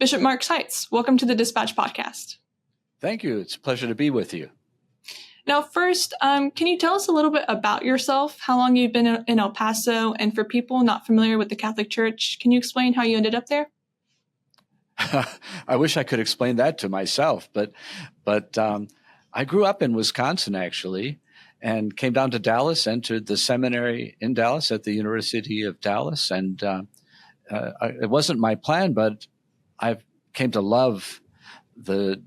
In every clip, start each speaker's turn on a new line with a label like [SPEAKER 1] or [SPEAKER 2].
[SPEAKER 1] Bishop Mark Seitz, welcome to the Dispatch podcast.
[SPEAKER 2] Thank you. It's a pleasure to be with you.
[SPEAKER 1] Now, first, can you tell us a little bit about yourself, how long you've been in El Paso, and for people not familiar with the Catholic Church, can you explain how you ended up there?
[SPEAKER 2] I wish I could explain that to myself, but I grew up in Wisconsin, actually, and came down to Dallas, entered the seminary in Dallas at the University of Dallas. And it wasn't my plan, but I came to love the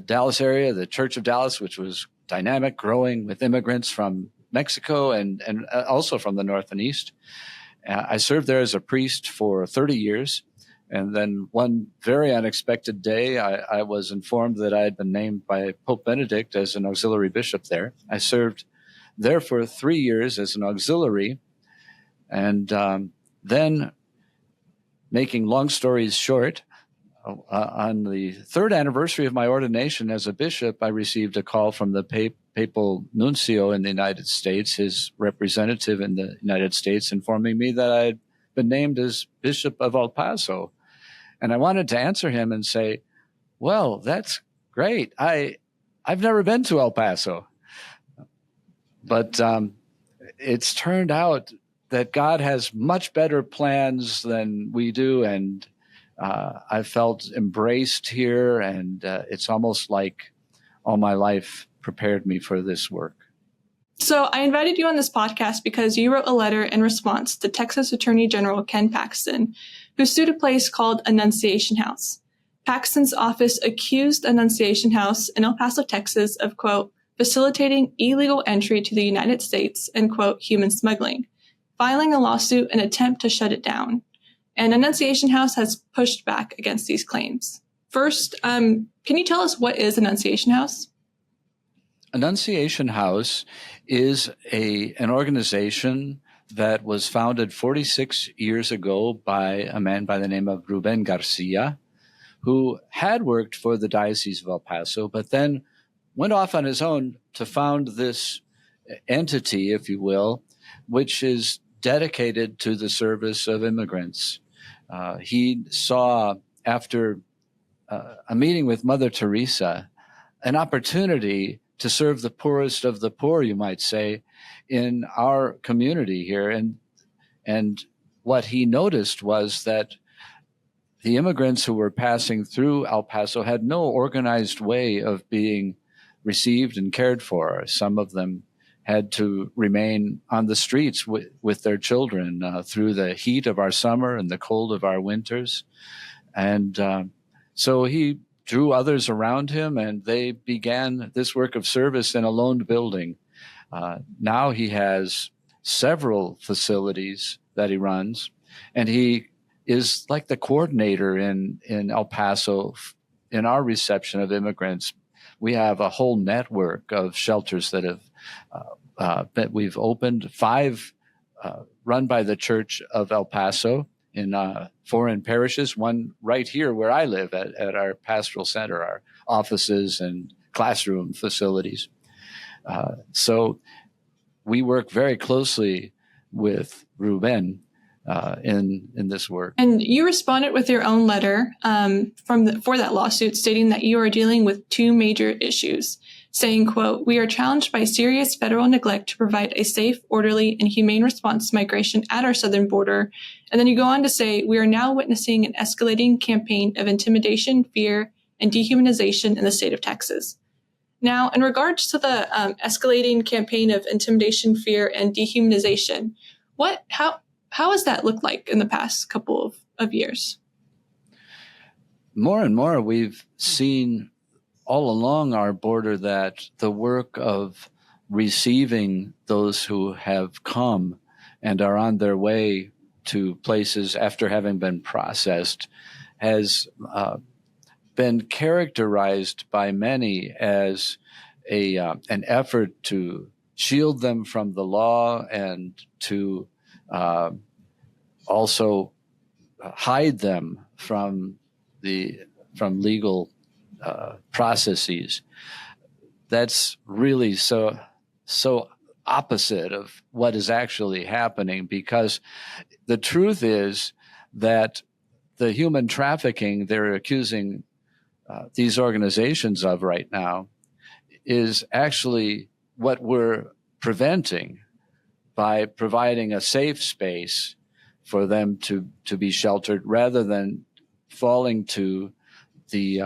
[SPEAKER 2] Dallas area, the Church of Dallas, which was dynamic, growing with immigrants from Mexico and also from the North and East. I served there as a priest for 30 years. And then one very unexpected day, I was informed that I had been named by Pope Benedict as an auxiliary bishop there. I served there for 3 years as an auxiliary. And then, making long stories short, on the third anniversary of my ordination as a bishop, I received a call from the papal nuncio in the United States, his representative in the United States, informing me that I had been named as Bishop of El Paso. And I wanted to answer him and say, well, that's great. I've never been to El Paso. But it's turned out that God has much better plans than we do, and I felt embraced here, and it's almost like all my life prepared me for this work.
[SPEAKER 1] So I invited you on this podcast because you wrote a letter in response to Texas Attorney General Ken Paxton, who sued a place called Annunciation House. Paxton's office accused Annunciation House in El Paso, Texas of, quote, facilitating illegal entry to the United States and, quote, human smuggling, filing a lawsuit in an attempt to shut it down. And Annunciation House has pushed back against these claims. First, can you tell us what is Annunciation House?
[SPEAKER 2] Annunciation House is an organization that was founded 46 years ago by a man by the name of Ruben Garcia, who had worked for the Diocese of El Paso, but then went off on his own to found this entity, if you will, which is dedicated to the service of immigrants. He saw, after a meeting with Mother Teresa, an opportunity to serve the poorest of the poor, you might say, in our community here. And what he noticed was that the immigrants who were passing through El Paso had no organized way of being received and cared for. Some of them had to remain on the streets with their children through the heat of our summer and the cold of our winters. And so he drew others around him, and they began this work of service in a loaned building. Now he has several facilities that he runs, and he is like the coordinator in El Paso in our reception of immigrants. We have a whole network of shelters that have that we've opened, 5 run by the Church of El Paso in 4 in parishes, one right here where I live at our pastoral center, our offices and classroom facilities. So we work very closely with Ruben in this work.
[SPEAKER 1] And you responded with your own letter for that lawsuit, stating that you are dealing with 2 major issues, saying, quote, we are challenged by serious federal neglect to provide a safe, orderly, and humane response to migration at our southern border. And then you go on to say, we are now witnessing an escalating campaign of intimidation, fear, and dehumanization in the state of Texas. Now, in regards to the escalating campaign of intimidation, fear, and dehumanization, how has that looked like in the past couple of years?
[SPEAKER 2] More and more, we've seen all along our border that the work of receiving those who have come and are on their way to places after having been processed has been characterized by many as an effort to shield them from the law and to also hide them from legal processes. That's really so opposite of what is actually happening, because the truth is that the human trafficking they're accusing these organizations of right now is actually what we're preventing by providing a safe space for them to be sheltered, rather than falling to the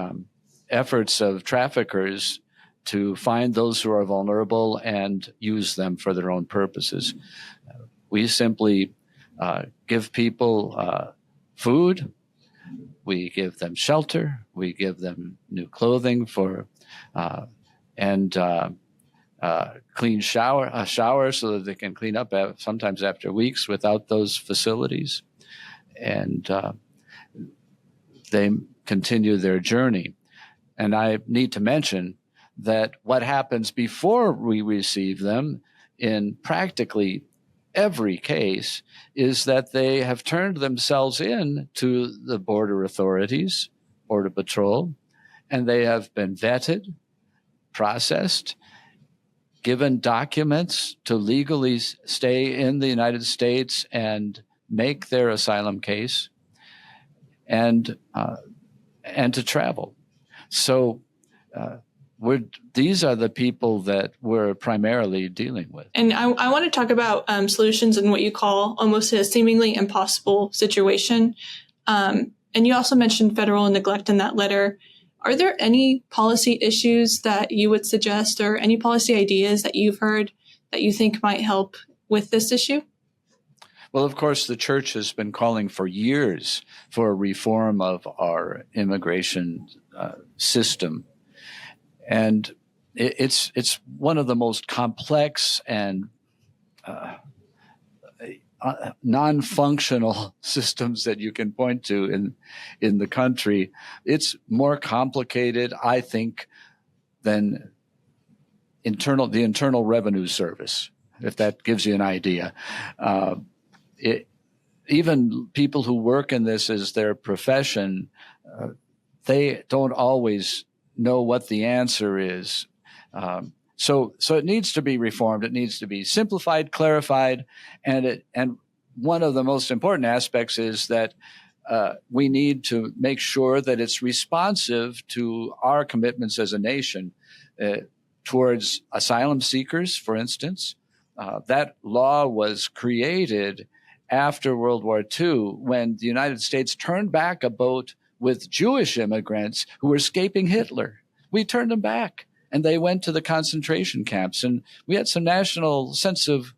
[SPEAKER 2] efforts of traffickers to find those who are vulnerable and use them for their own purposes. We simply give people food, we give them shelter, we give them new clothing and clean shower so that they can clean up sometimes after weeks without those facilities, and they continue their journey. And I need to mention that what happens before we receive them in practically every case is that they have turned themselves in to the border authorities, Border Patrol, and they have been vetted, processed, given documents to legally stay in the United States and make their asylum case, and to travel. So these are the people that we're primarily dealing with.
[SPEAKER 1] And I want to talk about solutions in what you call almost a seemingly impossible situation. And you also mentioned federal neglect in that letter. Are there any policy issues that you would suggest, or any policy ideas that you've heard that you think might help with this issue?
[SPEAKER 2] Well, of course, the church has been calling for years for a reform of our immigration system. And it's one of the most complex and non-functional systems that you can point to in the country. It's more complicated, I think, than the Internal Revenue Service, if that gives you an idea. Even people who work in this as their profession, they don't always know what the answer is. So it needs to be reformed. It needs to be simplified, clarified, and one of the most important aspects is that we need to make sure that it's responsive to our commitments as a nation towards asylum seekers, for instance. That law was created after World War II, when the United States turned back a boat with Jewish immigrants who were escaping Hitler. We turned them back, and they went to the concentration camps. And we had some national sense of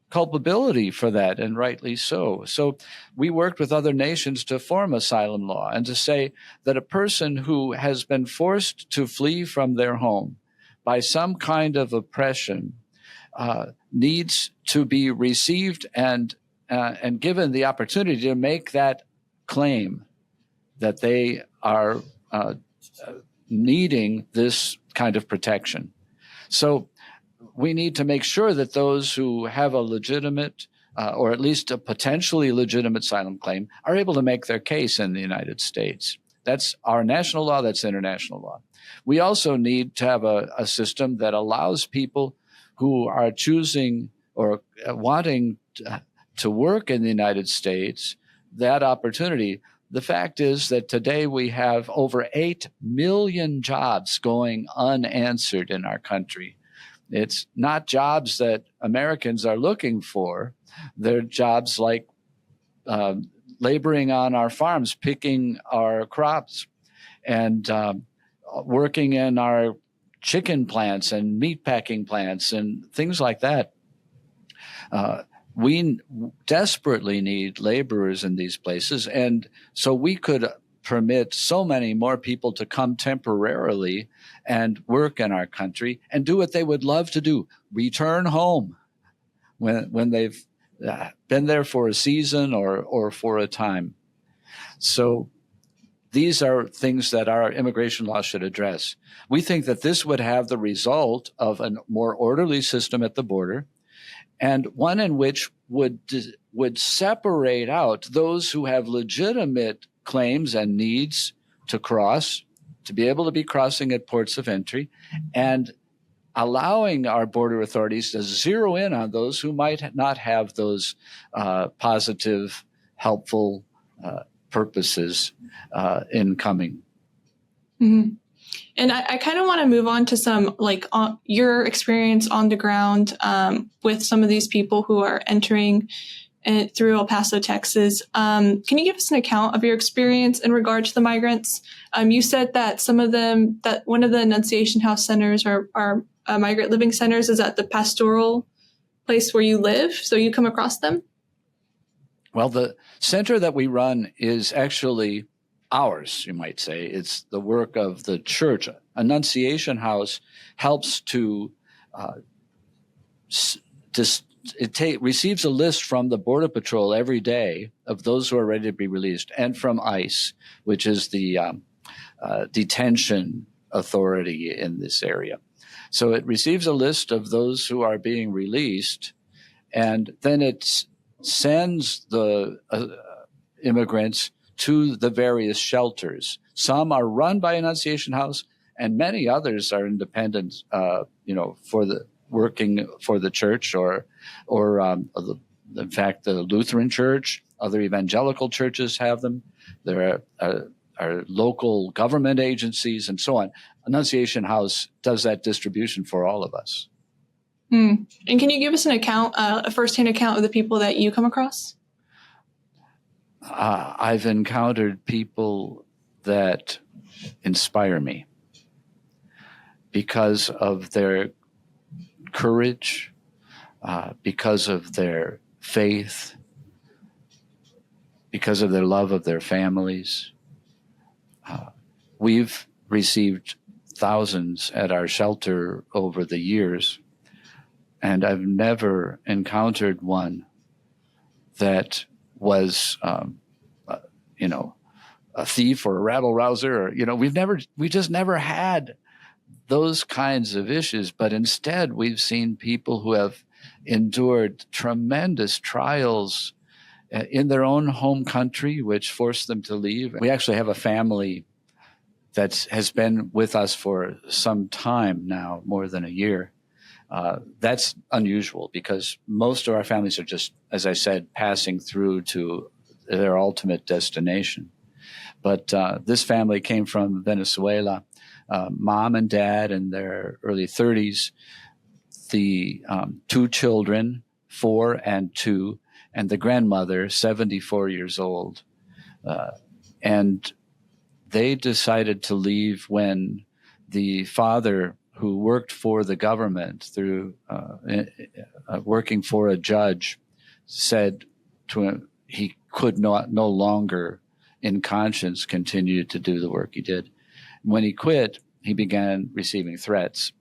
[SPEAKER 2] culpability for that, and rightly so. So we worked with other nations to form asylum law and to say that a person who has been forced to flee from their home by some kind of oppression needs to be received and given the opportunity to make that claim that they are needing this kind of protection. So we need to make sure that those who have a legitimate or at least a potentially legitimate asylum claim are able to make their case in the United States. That's our national law, that's international law. We also need to have a system that allows people who are choosing or wanting to work in the United States that opportunity. The fact is that today we have over 8 million jobs going unanswered in our country. It's not jobs that Americans are looking for. They're jobs like laboring on our farms, picking our crops, and working in our chicken plants and meat packing plants and things like that. We desperately need laborers in these places. And so we could permit so many more people to come temporarily and work in our country and do what they would love to do, return home when they've been there for a season or for a time. So these are things that our immigration law should address. We think that this would have the result of a more orderly system at the border, and one in which would separate out those who have legitimate claims and needs to cross, to be able to be crossing at ports of entry, and allowing our border authorities to zero in on those who might not have those positive, helpful purposes in coming.
[SPEAKER 1] Mm-hmm. And I kind of want to move on to some your experience on the ground with some of these people who are entering through El Paso, Texas. Can you give us an account of your experience in regard to the migrants? You said that that one of the Annunciation House centers are migrant living centers is at the pastoral place where you live, so you come across them?
[SPEAKER 2] Well, the center that we run is actually ours, you might say. It's the work of the church. Annunciation House helps to receives a list from the Border Patrol every day of those who are ready to be released, and from ICE, which is the detention authority in this area. So it receives a list of those who are being released, and then it sends the immigrants to the various shelters. Some are run by Annunciation House, and many others are independent, working for the church, or in fact, the Lutheran Church, other evangelical churches have them. There are local government agencies and so on. Annunciation House does that distribution for all of us.
[SPEAKER 1] And can you give us an account, a firsthand account of the people that you come across?
[SPEAKER 2] I've encountered people that inspire me because of their courage, because of their faith, because of their love of their families. We've received thousands at our shelter over the years, and I've never encountered one that was, a thief or a rabble rouser, or, we just never had those kinds of issues. But instead, we've seen people who have endured tremendous trials in their own home country, which forced them to leave. We actually have a family that has been with us for some time now, more than a year. That's unusual because most of our families are just, as I said, passing through to their ultimate destination. But this family came from Venezuela, mom and dad in their early 30s, the two children, 4 and 2, and the grandmother, 74 years old. And they decided to leave when the father, who worked for the government through working for a judge, said to him he could no longer in conscience continue to do the work he did. When he quit, he began receiving threats.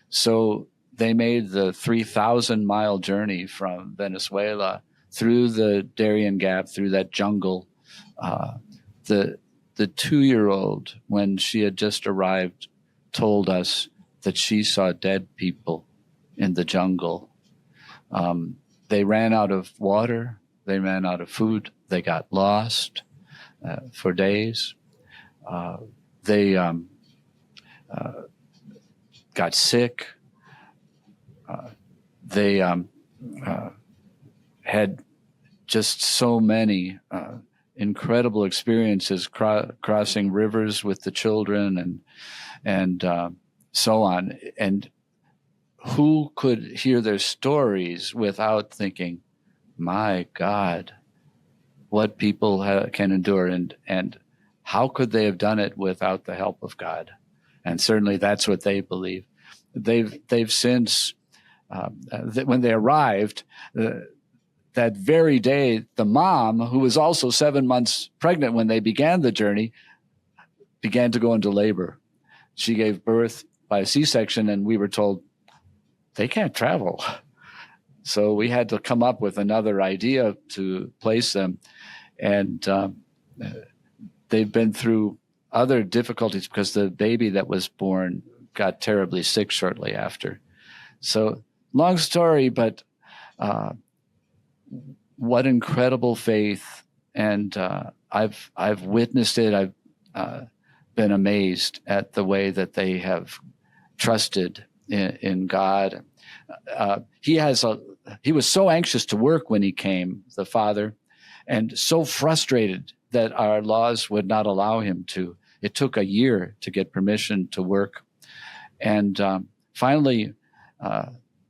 [SPEAKER 2] So they made the 3,000-mile journey from Venezuela through the Darien Gap, through that jungle. The 2-year-old, when she had just arrived, told us that she saw dead people in the jungle. They ran out of water. They ran out of food. They got lost for days. They got sick. They had just so many incredible experiences crossing rivers with the children and so on. And who could hear their stories without thinking, my God, what people can endure, and how could they have done it without the help of God? And certainly that's what they believe. They've since, when they arrived, that very day, the mom, who was also 7 months pregnant when they began the journey, began to go into labor. She gave birth by a C-section, and we were told they can't travel. So we had to come up with another idea to place them. And they've been through other difficulties because the baby that was born got terribly sick shortly after. So long story, but what incredible faith. And I've witnessed it. I've been amazed at the way that they have trusted in God. He was so anxious to work when he came, the father, and so frustrated that our laws would not allow him to. It took a year to get permission to work. And finally,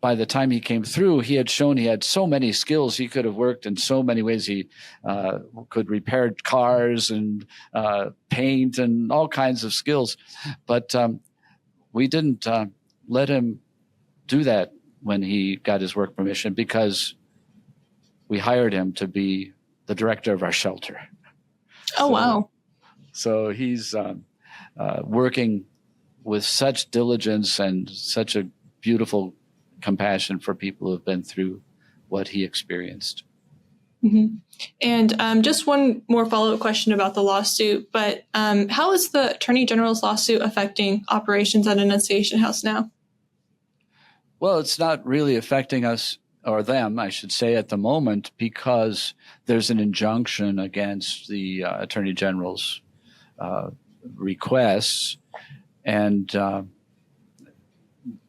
[SPEAKER 2] by the time he came through, he had shown he had so many skills. He could have worked in so many ways. He could repair cars and paint and all kinds of skills. But we didn't let him do that when he got his work permission, because we hired him to be the director of our shelter.
[SPEAKER 1] Oh, wow.
[SPEAKER 2] So he's working with such diligence and such a beautiful compassion for people who have been through what he experienced.
[SPEAKER 1] Mm-hmm. And just one more follow-up question about the lawsuit, but how is the Attorney General's lawsuit affecting operations at Annunciation House now?
[SPEAKER 2] Well, it's not really affecting us, or them, I should say, at the moment, because there's an injunction against the Attorney General's requests. And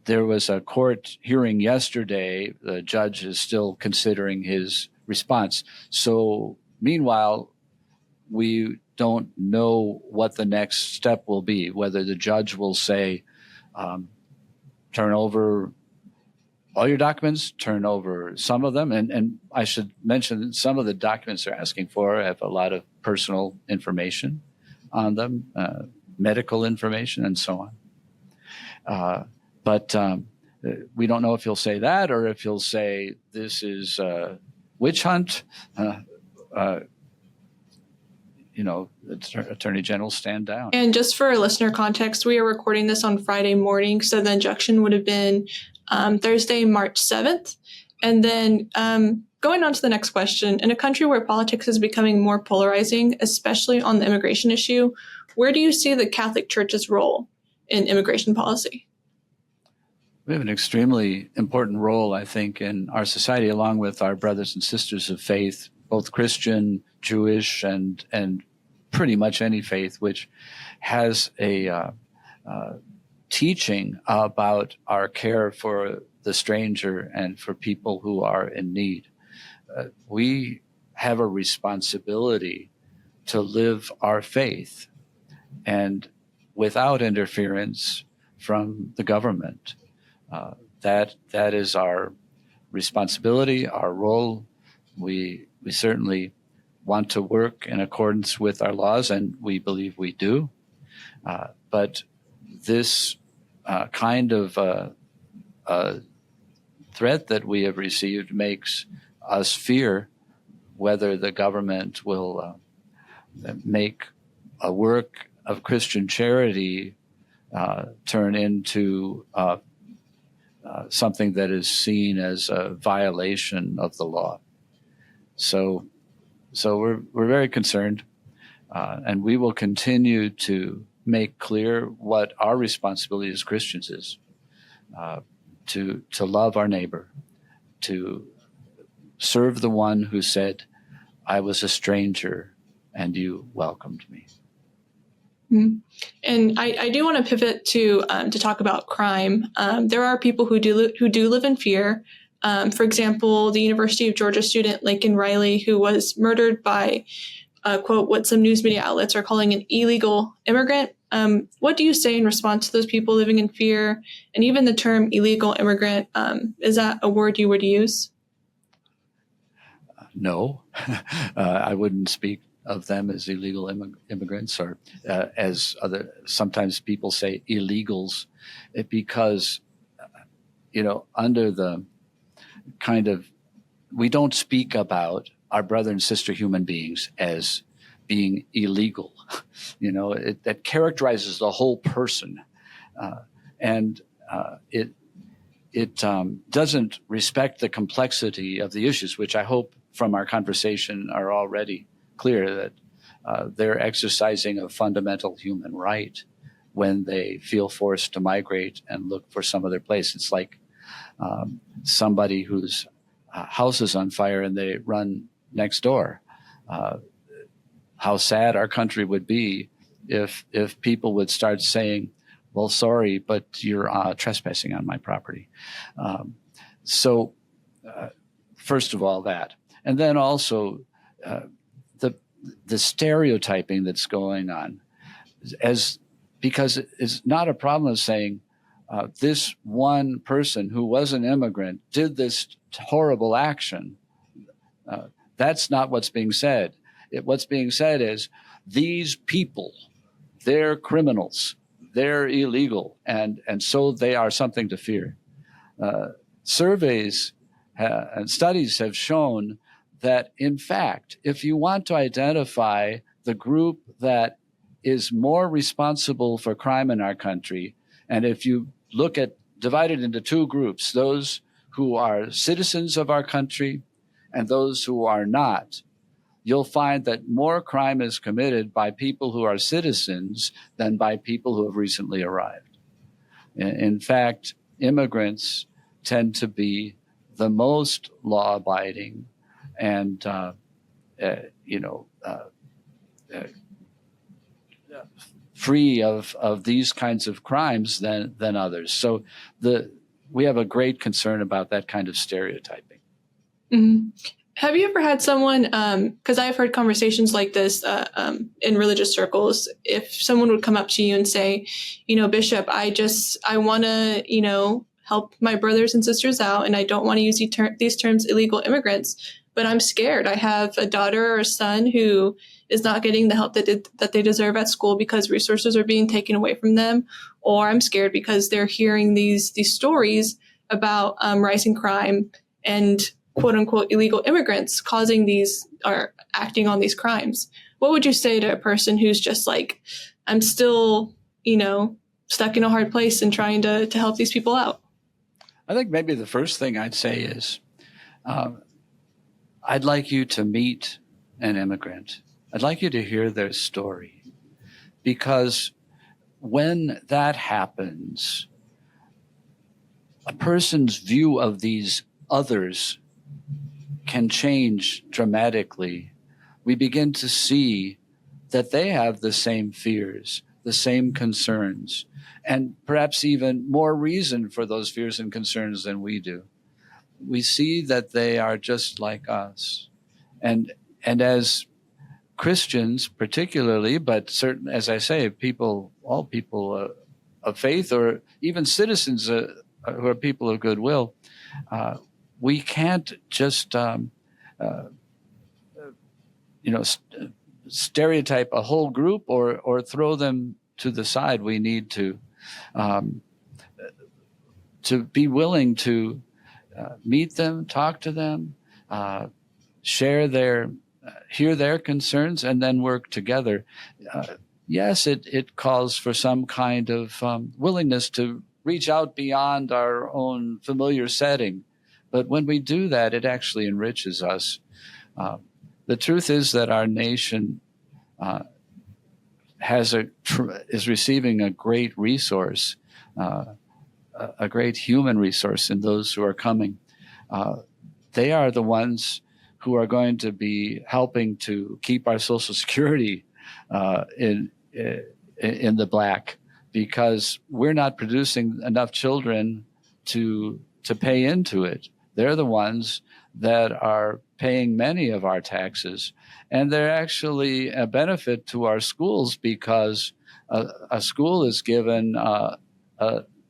[SPEAKER 2] there was a court hearing yesterday. The judge is still considering his response. So meanwhile, we don't know what the next step will be, whether the judge will say, turn over all your documents, turn over some of them. And I should mention some of the documents they're asking for have a lot of personal information on them, medical information, and so on. But we don't know if he'll say that or if he'll say this is a witch hunt. Attorney General, stand down.
[SPEAKER 1] And just for listener context, we are recording this on Friday morning, so the injunction would have been Thursday, March 7th. And then going on to the next question, in a country where politics is becoming more polarizing, especially on the immigration issue, where do you see the Catholic Church's role in immigration policy?
[SPEAKER 2] We have an extremely important role, I think, in our society, along with our brothers and sisters of faith, both Christian, Jewish, and pretty much any faith, which has a teaching about our care for the stranger and for people who are in need. We have a responsibility to live our faith and without interference from the government. That is our responsibility, our role. We certainly want to work in accordance with our laws, and we believe we do. But this kind of threat that we have received makes us fear whether the government will make a work of Christian charity turn into something that is seen as a violation of the law. So we're very concerned, and we will continue to make clear what our responsibility as Christians is, to love our neighbor, to serve the one who said, I was a stranger and you welcomed me.
[SPEAKER 1] Mm-hmm. And I do want to pivot to talk about crime. There are people who do live in fear. For example, the University of Georgia student Laken Riley, who was murdered by, quote, what some news media outlets are calling an illegal immigrant. What do you say in response to those people living in fear? And even the term illegal immigrant, is that a word you would use?
[SPEAKER 2] No, I wouldn't speak of them as illegal immigrants, or as sometimes people say, illegals, because, under the kind of, we don't speak about our brother and sister human beings as being illegal. That characterizes the whole person, and it doesn't respect the complexity of the issues, which I hope from our conversation are already clear that they're exercising a fundamental human right when they feel forced to migrate and look for some other place. It's like somebody whose house is on fire and they run next door. How sad our country would be if people would start saying, well, sorry, but you're trespassing on my property. So first of all, that. And then also the stereotyping that's going on, because it's not a problem of saying this one person who was an immigrant did this horrible action. That's not what's being said. What's being said is these people, they're criminals, they're illegal, and so they are something to fear. Surveys and studies have shown that, in fact, if you want to identify the group that is more responsible for crime in our country, and if you look at divided into two groups, those who are citizens of our country and those who are not, you'll find that more crime is committed by people who are citizens than by people who have recently arrived. In fact, immigrants tend to be the most law-abiding and, free of these kinds of crimes than others. So we have a great concern about that kind of stereotyping.
[SPEAKER 1] Mm-hmm. Have you ever had someone, because I've heard conversations like this in religious circles, if someone would come up to you and say, Bishop, I want to, help my brothers and sisters out, and I don't want to use these terms illegal immigrants, but I'm scared. I have a daughter or a son who is not getting the help that they deserve at school because resources are being taken away from them, or I'm scared because they're hearing these stories about rising crime and quote unquote illegal immigrants causing these or acting on these crimes. What would you say to a person who's just like, I'm still, stuck in a hard place and trying to help these people out?
[SPEAKER 2] I think maybe the first thing I'd say is, I'd like you to meet an immigrant. I'd like you to hear their story, because when that happens, a person's view of these others can change dramatically. We begin to see that they have the same fears, the same concerns, and perhaps even more reason for those fears and concerns than we do. We see that they are just like us. And as Christians particularly, but certain, as I say, all people of faith, or even citizens who are people of goodwill, we can't just stereotype a whole group or throw them to the side. We need to be willing to meet them, talk to them, hear their concerns, and then work together. Yes, it calls for some kind of willingness to reach out beyond our own familiar setting. But when we do that, it actually enriches us. The truth is that our nation is receiving a great resource, a great human resource in those who are coming. They are the ones who are going to be helping to keep our Social Security in the black, because we're not producing enough children to pay into it. They're the ones that are paying many of our taxes, and they're actually a benefit to our schools, because a school is given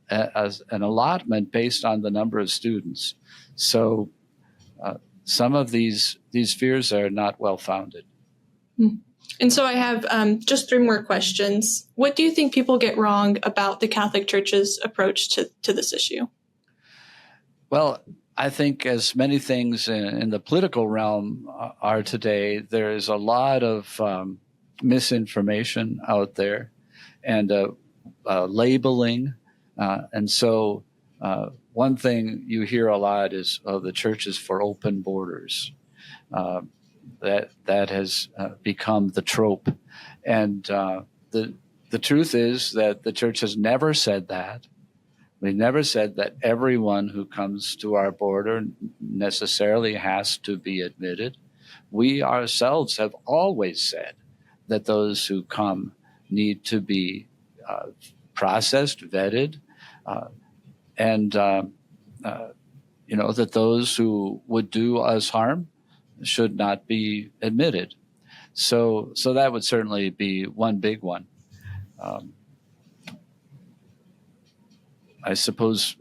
[SPEAKER 2] as an allotment based on the number of students. So some of these fears are not well-founded.
[SPEAKER 1] And so I have just three more questions. What do you think people get wrong about the Catholic Church's approach to this issue?
[SPEAKER 2] Well, I think, as many things in the political realm are today, there is a lot of misinformation out there and labeling. And so one thing you hear a lot is, the church is for open borders. That has become the trope. And the truth is that the church has never said that. We never said that everyone who comes to our border necessarily has to be admitted. We ourselves have always said that those who come need to be processed, vetted, and that those who would do us harm should not be admitted. So that would certainly be one big one. I suppose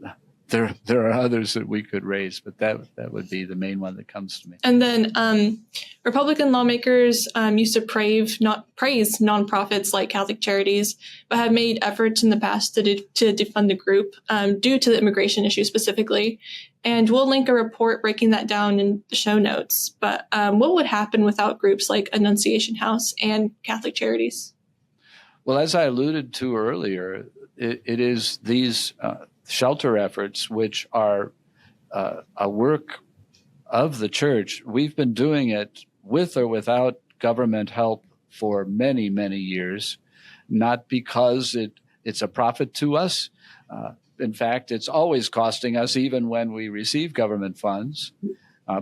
[SPEAKER 2] there are others that we could raise, but that would be the main one that comes to me.
[SPEAKER 1] And then Republican lawmakers used to praise nonprofits like Catholic Charities, but have made efforts in the past to defund the group due to the immigration issue specifically. And we'll link a report breaking that down in the show notes. But what would happen without groups like Annunciation House and Catholic Charities?
[SPEAKER 2] Well, as I alluded to earlier, it is these shelter efforts which are a work of the church. We've been doing it with or without government help for many, many years, not because it's a profit to us. In fact, it's always costing us even when we receive government funds.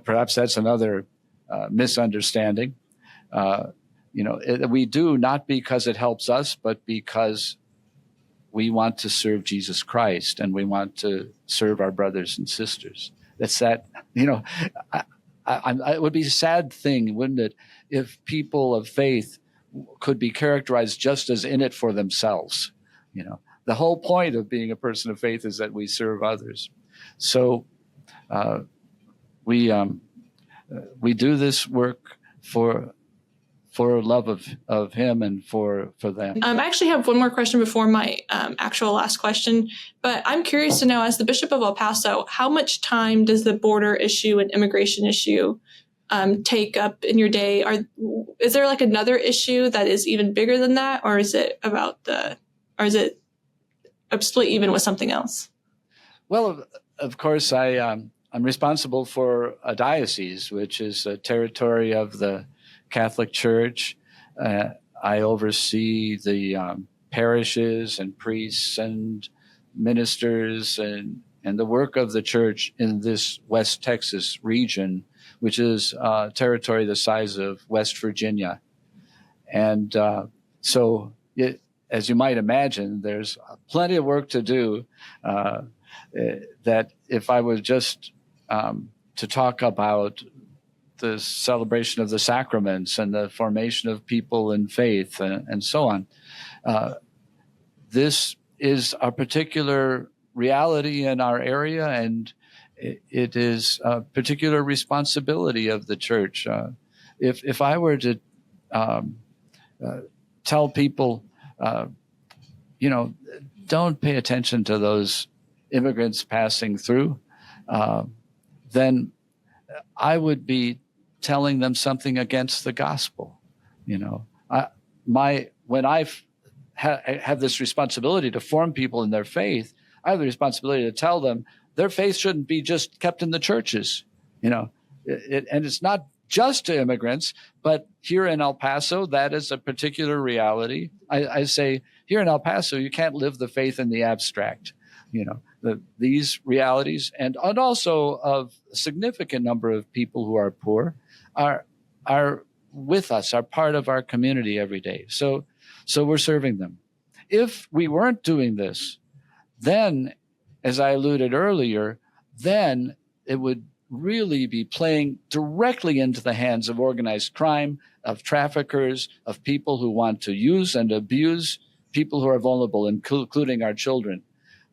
[SPEAKER 2] Perhaps that's another misunderstanding. We do not because it helps us, but because we want to serve Jesus Christ and we want to serve our brothers and sisters. That's that, it would be a sad thing, wouldn't it, if people of faith could be characterized just as in it for themselves. The whole point of being a person of faith is that we serve others. So we do this work for love of him and for them.
[SPEAKER 1] I actually have one more question before my actual last question, but I'm curious to know, as the Bishop of El Paso, how much time does the border issue and immigration issue take up in your day? Is there like another issue that is even bigger than that, or is it split even with something else? Well,
[SPEAKER 2] of course, I'm responsible for a diocese, which is a territory of the Catholic Church. I oversee the parishes and priests and ministers and the work of the church in this West Texas region, which is a territory the size of West Virginia. And as you might imagine, there's plenty of work to do that if I was just to talk about the celebration of the sacraments and the formation of people in faith and so on. This is a particular reality in our area, and it is a particular responsibility of the church. If I were to tell people, don't pay attention to those immigrants passing through, then I would be telling them something against the gospel. When I have this responsibility to form people in their faith, I have the responsibility to tell them their faith shouldn't be just kept in the churches. And it's not just to immigrants, but here in El Paso, that is a particular reality. I say here in El Paso, you can't live the faith in the abstract. These realities, and also of a significant number of people who are poor, are with us, are part of our community every day. So we're serving them. If we weren't doing this, then, as I alluded earlier, then it would really be playing directly into the hands of organized crime, of traffickers, of people who want to use and abuse people who are vulnerable, including our children.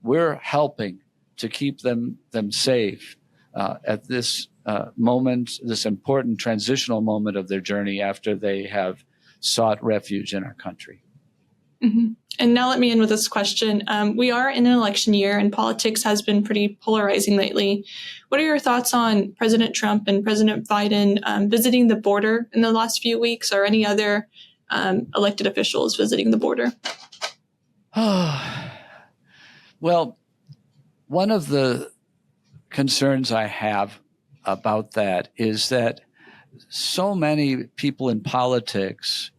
[SPEAKER 2] We're helping to keep them safe at this moment, this important transitional moment of their journey after they have sought refuge in our country.
[SPEAKER 1] Mm-hmm. And now let me end with this question. We are in an election year, and politics has been pretty polarizing lately. What are your thoughts on President Trump and President Biden visiting the border in the last few weeks, or any other elected officials visiting the border?
[SPEAKER 2] Well, one of the concerns I have about that is that so many people in politics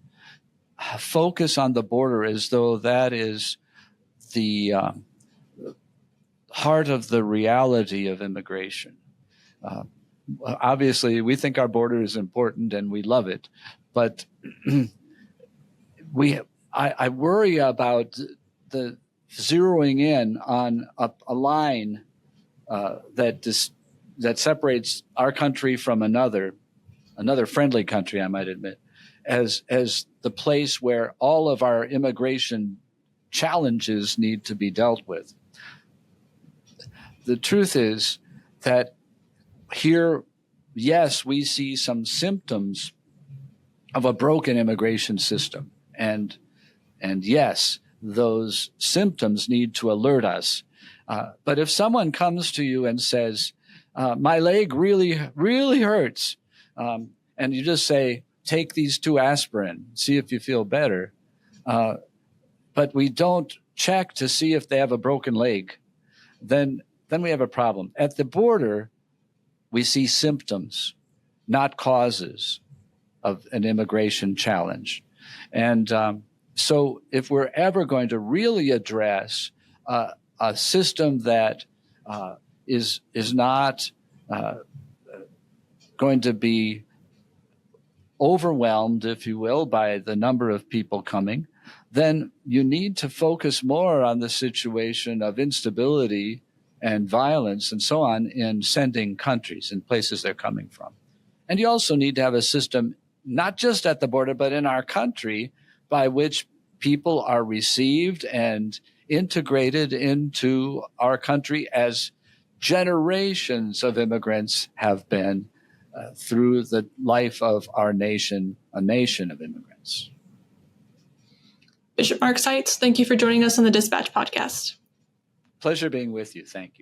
[SPEAKER 2] focus on the border as though that is the heart of the reality of immigration. Obviously, we think our border is important and we love it, but I worry about the zeroing in on a line that separates our country from another friendly country, I might admit, as the place where all of our immigration challenges need to be dealt with. The truth is that here, yes, we see some symptoms of a broken immigration system. And yes, those symptoms need to alert us. But if someone comes to you and says, my leg really, really hurts, and you just say, take these 2 aspirin, see if you feel better, but we don't check to see if they have a broken leg, then we have a problem. At the border, we see symptoms, not causes of an immigration challenge. And so if we're ever going to really address a system that is not going to be overwhelmed, if you will, by the number of people coming, then you need to focus more on the situation of instability and violence and so on in sending countries and places they're coming from. And you also need to have a system, not just at the border, but in our country, by which people are received and integrated into our country as generations of immigrants have been through the life of our nation, a nation of immigrants.
[SPEAKER 1] Bishop Mark Seitz, thank you for joining us on the Dispatch podcast.
[SPEAKER 2] Pleasure being with you. Thank you.